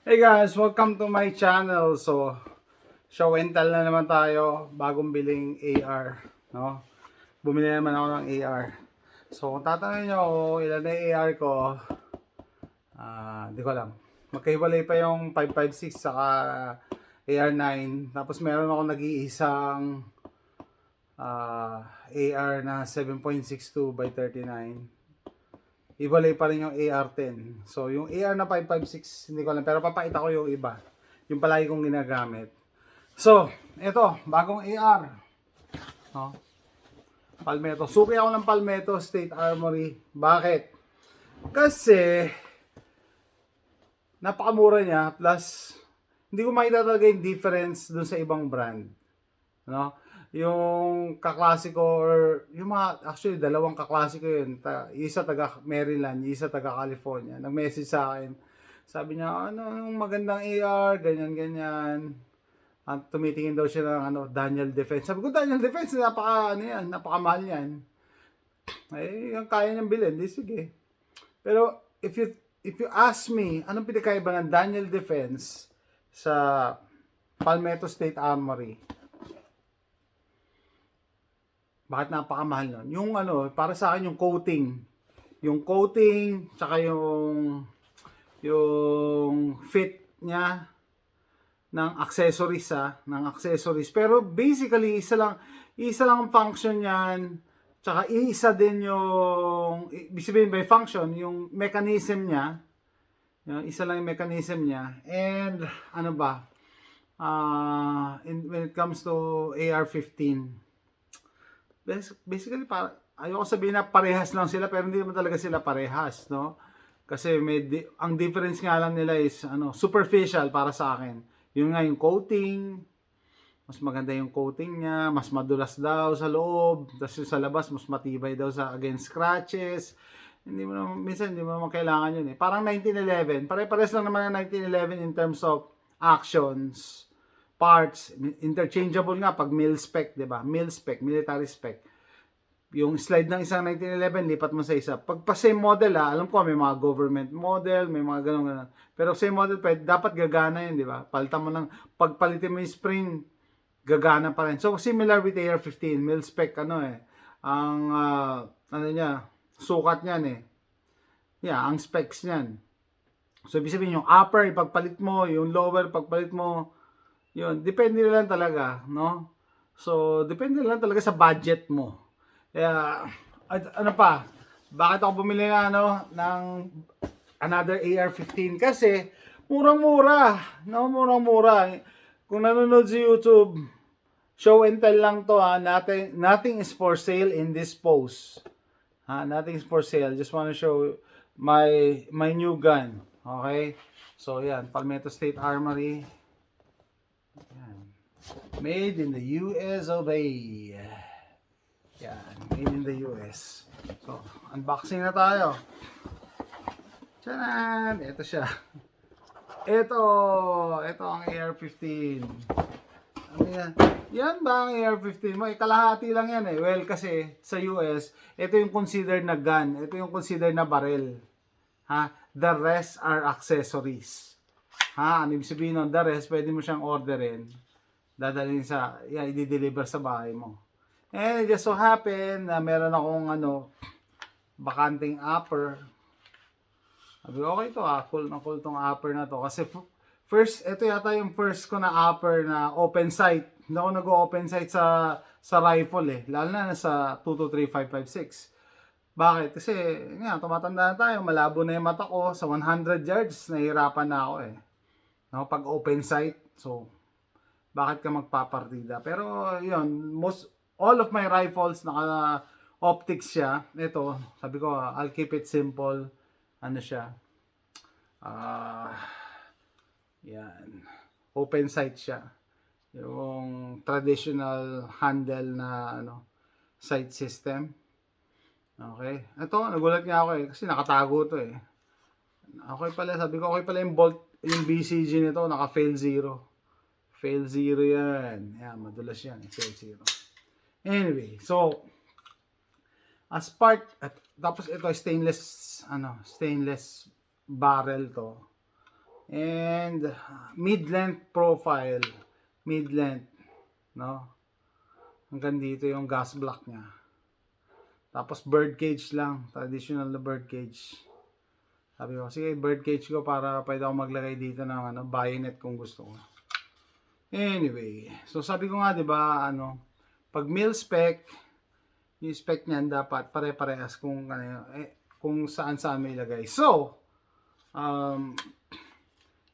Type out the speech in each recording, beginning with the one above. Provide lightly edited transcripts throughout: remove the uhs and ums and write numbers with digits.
Hey guys, welcome to my channel. So, show and tell na naman tayo, bagong biling AR, no? Bumili naman ako ng AR. So, kung tatanungin nyo ilan na yung AR ko, di ko alam. Magkahiwalay pa yung 556 saka AR9. Tapos meron ako nag-iisang AR na 7.62 by 39. Iwalay pa rin yung AR10. So, yung AR na 556, hindi ko alam. Pero papakita ko yung iba. Yung palagi kong ginagamit. So, ito, bagong AR. No? Palmetto. Suki ako ng Palmetto State Armory. Bakit? Kasi, napakamura niya. Plus, hindi ko makita talaga yung difference dun sa ibang brand. No? Yung kaklasiko or yung mga actually dalawang kaklasiko yun, isa taga Maryland, isa taga California, nag-message sa akin, sabi niya anong magandang AR ganyan ganyan, at tumitingin daw siya ng Daniel Defense. Sabi ko Daniel Defense napakamahal yan. Yung kaya niyang bilhin, di sige. Pero if you ask me anong pinakaiba ng Daniel Defense sa Palmetto State Armory, bakit napakamahal nun? Yung para sa akin yung coating. Yung coating, tsaka yung fit niya ng accessories ng accessories. Pero basically, isa lang ang function niyan. Tsaka isa din yung, ibig sabihin by function, yung mechanism niya. Isa lang yung mechanism niya. And, when it comes to AR-15, basically ayoko sabihin na parehas lang sila, pero hindi naman talaga sila parehas, no? Kasi ang difference nga lang nila is superficial para sa akin. Yung nga yung coating, mas maganda yung coating niya, mas madulas daw sa loob, tapos sa labas mas matibay daw sa against scratches. Minsan hindi mo naman kailangan yun eh. Parang 1911, pare-pares lang naman ng 1911 in terms of actions, parts, interchangeable nga pag mil spec, 'di ba? Mil spec, military spec. Yung slide ng isang 1911, lipat mo sa isa. Pag pa same model, alam ko may mga government model, may mga ganun. Pero same model pa, dapat gagana yun, 'di ba? Palitan mo lang, pagpalitin mo yung spring, gagana pa rin. So similar with AR-15, mil spec ang niya, sukat niyan eh. Yeah, ang specs niyan. So ibig sabihin yung upper ipagpalit mo, yung lower pagpalit mo, yun, depende na lang talaga, no? So, depende na lang talaga sa budget mo. Kaya, bakit ako bumili ng another AR-15? Kasi, murang-mura, no? Murang-mura. Kung nanonood sa YouTube, show and tell lang to, nothing is for sale in this post. Nothing is for sale. Just want to show my new gun. Okay? So, yan, Palmetto State Armory. Yan. Made in the US of A. Yan, made in the US. So, unboxing na tayo. Tchanan! Ito siya. Ito ang AR-15. Ano yan? Yan ba ang AR-15 mo? Kalahati lang yan eh. Well, kasi sa US, ito yung considered na gun. Ito yung considered na barrel. The rest are accessories. Ano ibig sabihin nun? The rest, pwede mo siyang orderin. Dadalhin i-deliver sa bahay mo. And it just so happen na meron akong bakanting upper. Sabi, okay to cool na cool tong upper na to. Kasi ito yata yung first ko na upper na open sight. Hindi ako nag-open sight sa rifle eh. Lalo na sa 223-556. Bakit? Kasi nga, tumatanda na tayo, malabo na yung mata ko. Sa 100 yards, nahihirapan na ako eh. Pag open sight, so bakit ka magpapartida? Pero yun, all of my rifles naka optics siya. Ito, sabi ko, I'll keep it simple. Siya? Yan. Open sight siya. Yung traditional handle na sight system. Okay. Ito, nagulat nga ako eh. Kasi nakatago to eh. Okay pala, sabi ko, okay pala yung bolt, yung BCG nito, naka-fail 0. Fail 0 yan. Yan, madulas yan. Fail 0. Anyway, so, as part, tapos ito stainless barrel to. And mid-length profile. Mid-length, no? Hanggang dito yung gas block niya. Tapos bird cage lang, traditional na bird cage. Sabi ko, sige, bird cage ko para pwede ako maglagay dito ng bayonet kung gusto ko. Anyway, so sabi ko nga, 'di ba, pag mil spec, yung spec niyan dapat pare-parehas kung kung saan may ilagay. So,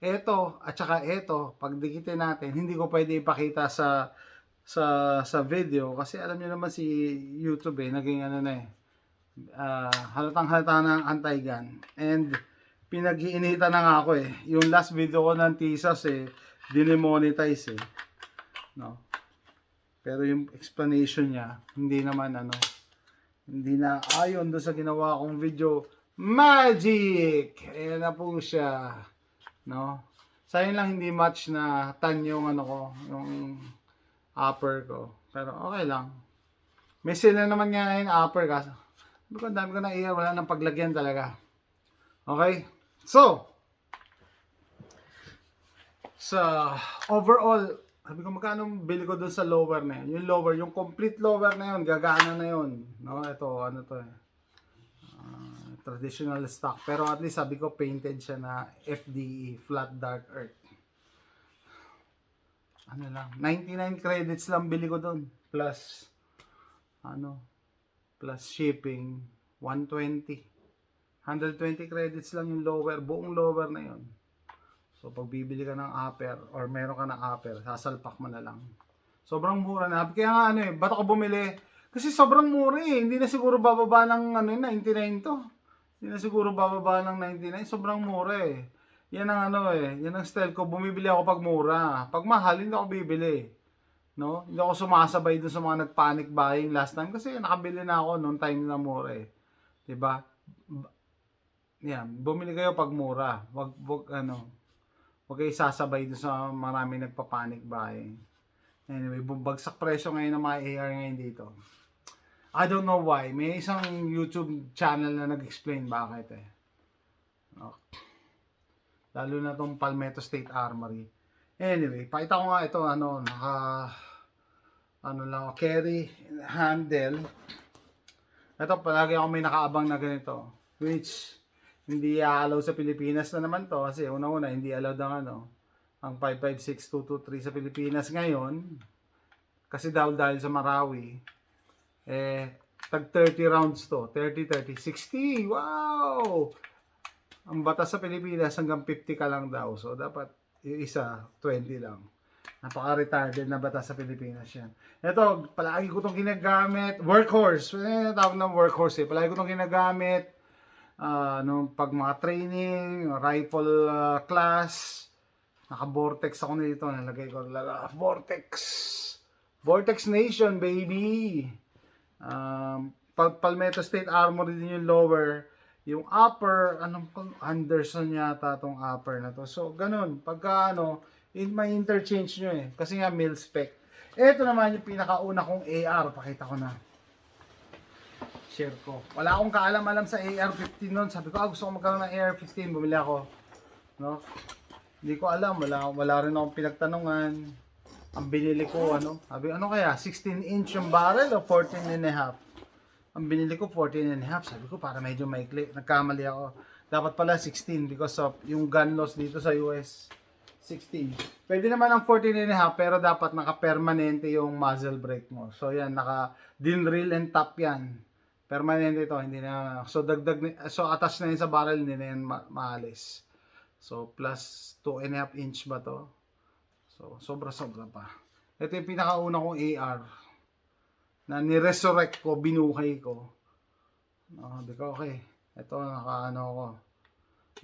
eto at saka eto, pag dikitin natin, hindi ko pwede ipakita sa video kasi alam niyo naman si YouTube naging halatang halata ng anti-gun. And pinag-iinitan na nga ako yung last video ko ng TISAS dinemonetize no. Pero yung explanation niya hindi naman hindi na ayon doon sa ginawa kong video. Magic! Ayan na po siya, no. Sayang lang hindi match na tan yung yung upper ko. Pero okay lang. May sila naman nga ngayon upper kasi ang dami ko na wala nang paglagyan talaga. Okay? So, sa overall, sabi ko magkano bili ko dun sa lower na yun. Yung lower, yung complete lower na yun, gagana na yun. No, ito, traditional stock. Pero at least sabi ko painted siya na FDE, Flat Dark Earth. 99 credits lang bili ko dun. Plus, plus shipping, 120. 120 credits lang yung lower, buong lower na yun. So, pag bibili ka ng upper or meron ka ng upper, sasalpak mo na lang. Sobrang mura na. Kaya nga ba't ako bumili? Kasi sobrang mura Hindi na siguro bababa ng 99 to. Hindi na siguro bababa ng 99. Sobrang mura Yan ang yan ang style ko. Bumibili ako pag mura. Pag mahal, hindi ako bibili. No? Hindi ako sumasabay dun sa mga nag-panic buying last time kasi nakabili na ako noong time na mura Diba? Yan, bumili kayo pag mura. Wag kayo sasabay dun sa marami nagpa-panic buying. Anyway, bumagsak presyo ngayon ng mga AR ngayon dito. I don't know why. May isang YouTube channel na nag-explain bakit Okay. Lalo na tong Palmetto State Armory. Anyway, pakita ko nga ito carry handle. Ito palagi ako may nakaabang na ganito, which hindi allow sa Pilipinas na naman to kasi una-una hindi allowed ang 556223 sa Pilipinas ngayon kasi dahil sa Marawi tag 30 rounds to, 30, 60, wow! Ang batas sa Pilipinas hanggang 50 ka lang daw, so dapat yung isa 20 lang. Napaka-retarded na batas sa Pilipinas yan. Ito, palagi ko itong ginagamit, workhorse, tawag ng workhorse palagi ko itong ginagamit pag mga training, rifle class, naka-vortex ako nito, nalagay ko Vortex Nation, baby. Palmetto State Armory din yung lower, yung upper, Anderson yata tong upper na to. So, ganun, pagka may interchange nyo kasi nga mil spec. Ito naman yung pinakauna kong AR, pakita ko na. Share ko. Wala akong kaalam-alam sa AR-15 noon. Sabi ko, gusto ko magkaroon ng AR-15. Bumili ako. No? Hindi ko alam. Wala rin akong pinagtanungan. Ang binili ko, sabi, kaya? 16-inch yung barrel o 14 and a half? Ang binili ko, 14 and a half. Sabi ko, para medyo maikli. Nagkamali ako. Dapat pala 16 because of yung gun loss dito sa US. 16. Pwede naman ang 14 and a half, pero dapat naka-permanente yung muzzle brake mo. So, yan, naka-dinrill and top yan. Permanente ito, hindi na. So attach na yun sa barrel, hindi na yan maalis. So plus 2.5 inch ba to? So sobra pa. Ito yung pinakauna kong AR na ni-resurrect ko, binuhay ko. Sabi ko, okay. Ito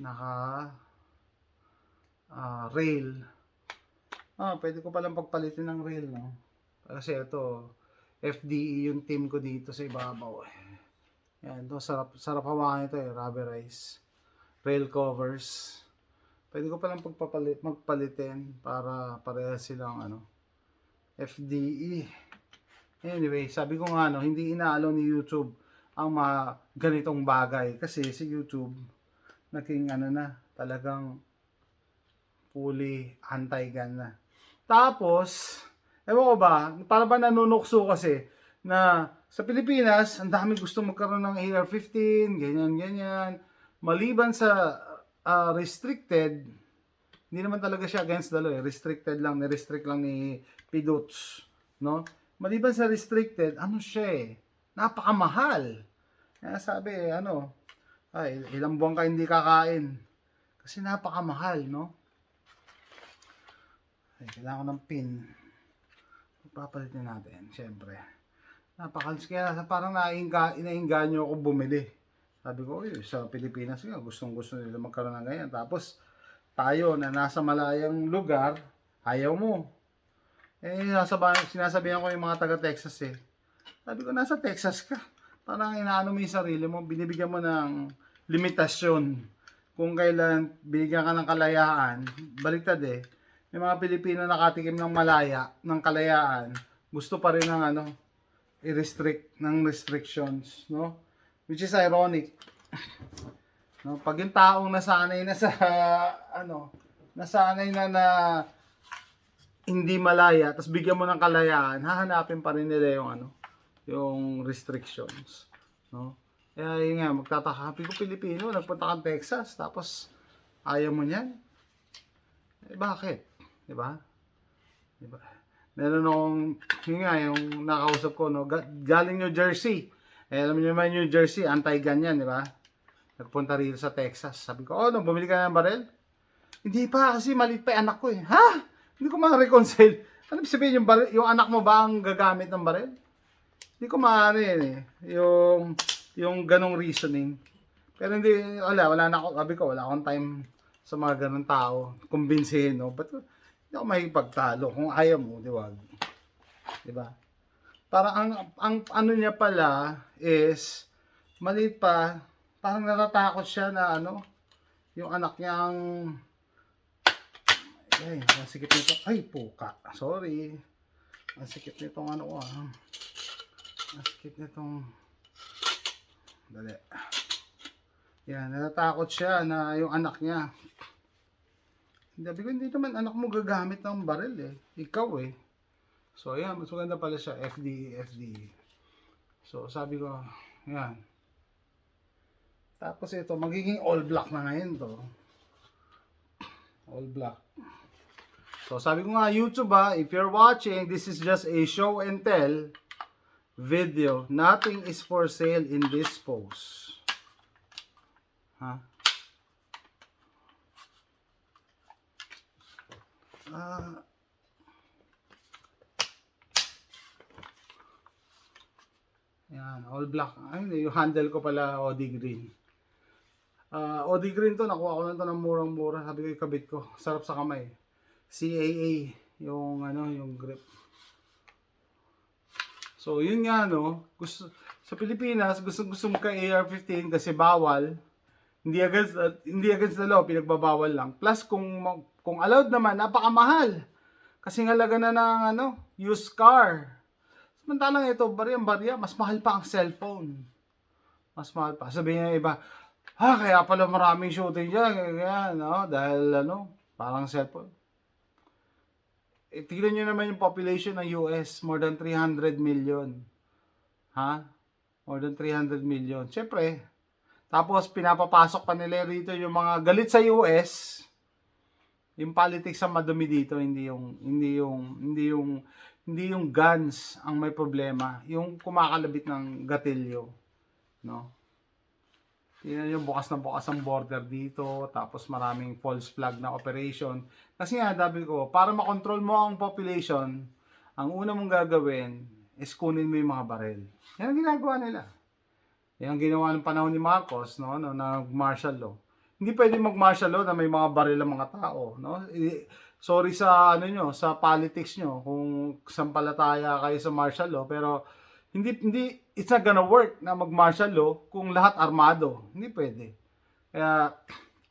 naka rail. Pwede ko palang pagpalitin ng rail, no? Kasi ito FDE yung team ko dito sa ibabaw. Yan, ito sarap hawakan ito rubberized rail covers. Pwede ko palang magpalitin para parehas silang FDE. Anyway, sabi ko nga hindi inaalaw ni YouTube ang mga ganitong bagay kasi si YouTube naging talagang fully anti-gun na. Tapos, ewan ko ba, para ba nanunukso kasi na sa Pilipinas, ang dami gusto magkaroon ng AR-15, ganyan. Maliban sa restricted, hindi naman talaga siya against the law, restricted lang, ni-restrict lang ni Pidots, no? Maliban sa restricted, ano siya napakamahal. Kaya sabi, ilang buwan ka hindi kakain. Kasi napakamahal, no? Ay, kailangan ko ng pin. Papalitin natin, syempre. Napakalis, kaya parang nainganyo ako bumili. Sabi ko, sa Pilipinas nga, gustong-gusto nila magkaroon ng ganyan. Tapos, tayo na nasa malayang lugar, ayaw mo. Sinasabihan ko yung mga taga-Texas Sabi ko, nasa Texas ka. Parang inaano mo yung sarili mo, binibigyan mo ng limitasyon. Kung kailan binigyan ka ng kalayaan, baliktad yung mga Pilipino nakatikim ng kalayaan, gusto pa rin ng i-restrict ng restrictions, no? Which is ironic. No, pag yung taong nasanay na sa nasanay na hindi malaya, tapos bigyan mo ng kalayaan, hahanapin pa rin nila yung restrictions, no? Kaya yun nga, magtataka, ko Pilipino, nagpunta kang Texas, tapos ayaw mo niyan. Bakit? Diba? Meron akong, yung nakausap ko, galing New Jersey. Alam niyo naman New Jersey, anti-gun yan, diba? Nagpunta rito sa Texas. Sabi ko, bumili ka ng baril? Hindi pa, kasi maliit pa yung anak ko Ha? Hindi ko ma-reconcile. Ano sabihin yung anak mo ba ang gagamit ng baril? Hindi ko maaari yung ganong reasoning. Pero hindi, wala na ako, sabi ko, wala akong time sa mga ganong tao. Kumbinsihin, no? But, hindi ako makikipagtalo. Kung ayaw mo, diwag. Diba? Parang ang ano niya pala is, maliit pa, parang natatakot siya na yung anak niyang, ang sikip nito, puka, sorry. Ang sikip nitong ang sikip nitong, dali. Yan, natatakot siya na yung anak niya. Sabi ko, hindi naman anak mo gagamit ng baril Ikaw So, ayan, mas maganda pala siya, FDE. So, sabi ko, yan. Tapos ito, magiging all black na ngayon to. All black. So, sabi ko nga, YouTube if you're watching, this is just a show and tell video. Nothing is for sale in this post. Yan, all black. Yung handle ko pala, OD Green. OD Green to, nakuha ko lang to ng murang-mura. Sabi ko, ikabit ko. Sarap sa kamay. CAA, yung grip. So, yun nga, sa Pilipinas, gusto mo ka AR-15 kasi bawal. Hindi against the law, pinagbabawal lang. Plus, kung allowed naman, napakamahal. Kasi ngalaga na ng used car. Samantalang ito, barya, mas mahal pa ang cellphone. Mas mahal pa. Sabihin niya iba, kaya pala maraming shooting dyan. Dahil parang cellphone. Tignan nyo naman yung population ng US, more than 300 million. More than 300 million. Siyempre, tapos pinapapasok pa nila rito yung mga galit sa US. Yung politics ang madumi dito, hindi yung guns ang may problema, yung kumakalabit ng gatilyo, no? Tingnan niyo, bukas na bukas ang border dito, tapos maraming false flag na operation. Kasi nga, sabi ko, para makontrol mo ang population, ang una mong gagawin is kunin mo yung mga baril. Yan ang ginagawa nila. Yan ang ginawa ng panahon ni Marcos, no, na martial law. Hindi pwede mag-martial law na may mga baril ang mga tao, no? Sorry sa sa politics nyo kung sampalataya kayo sa martial law, pero hindi it's not gonna work na mag-martial law kung lahat armado. Hindi pwede. Kaya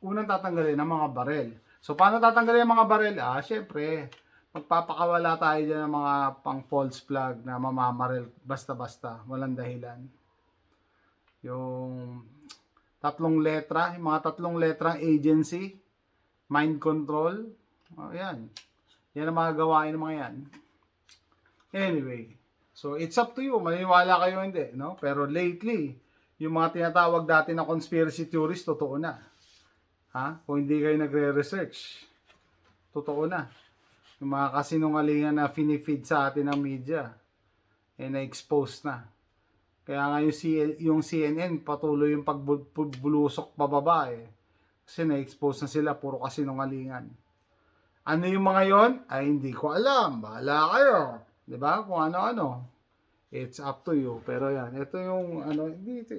unang tatanggalin ang mga baril. So paano tatanggalin ang mga baril? Syempre, magpapakawala tayo diyan ng mga pang false flag na mamamaril basta-basta, walang dahilan. Yung mga tatlong letrang agency, mind control, Yan. Yan ang mga gawain ng mga yan. Anyway, so it's up to you. Maniniwala kayo o hindi, no? Pero lately, yung mga tinatawag dati na conspiracy theories, totoo na. Ha? Kung hindi kayo nagre-research, totoo na. Yung mga kasinungalingan na finifeed sa atin ng media, na-expose na. Kaya nga yung CNN, patuloy yung pagbulusok pababa eh. Kasi na-expose na sila, puro kasinungalingan. Ano yung mga yon? Ay, hindi ko alam. Bahala kayo. 'Di ba? Kung ano-ano. It's up to you. Pero yan, ito yung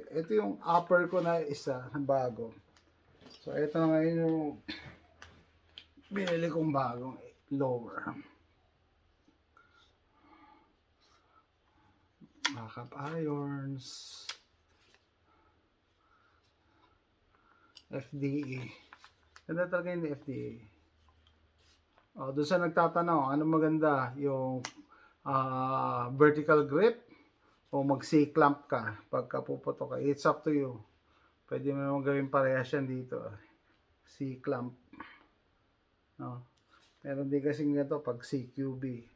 ito yung upper ko na isa, bago. So ito na ngayon yung binili kong bagong lower. Backup irons. FDA. Ganda talaga yung FDA. Doon sa nagtatanong, ano maganda? Yung vertical grip o mag-C-clamp ka pagka puputok ka. It's up to you. Pwede mo naman gawin parehas yan dito. C-clamp. No? Meron din kasing ito pag CQB.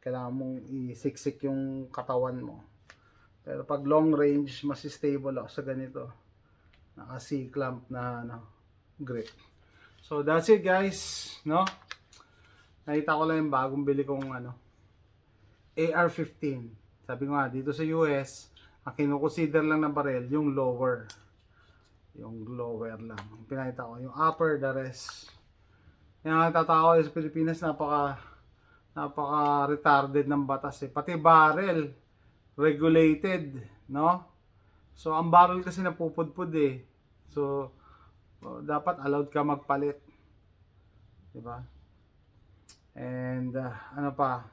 Kailangan mong isiksik yung katawan mo. Pero pag long range, mas stable ako sa ganito. Naka C-clamp na grip. So that's it guys, no? Nakita ko lang yung bagong bili kong AR-15. Sabi ko nga, dito sa US, ang kinukonsider lang ng barrel, yung lower. Yung lower lang. Pinakita ko, yung upper, the rest. Yung natatao sa Pilipinas, napaka retarded ng batas eh. Pati barrel, regulated, no? So, ang barrel kasi napupudpud eh. So, dapat allowed ka magpalit. Diba? And, ano pa,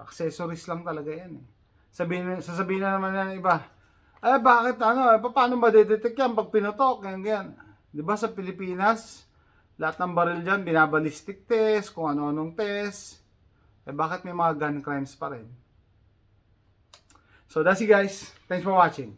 accessories lang talaga yan eh. Sasabihin na naman ng iba, bakit paano ba detect yan pag pinutok? Ganyan. Diba sa Pilipinas, lahat ng baril dyan, binabalistic test, kung ano-anong test. Bakit may mga gun crimes pa rin? So, that's it guys. Thanks for watching.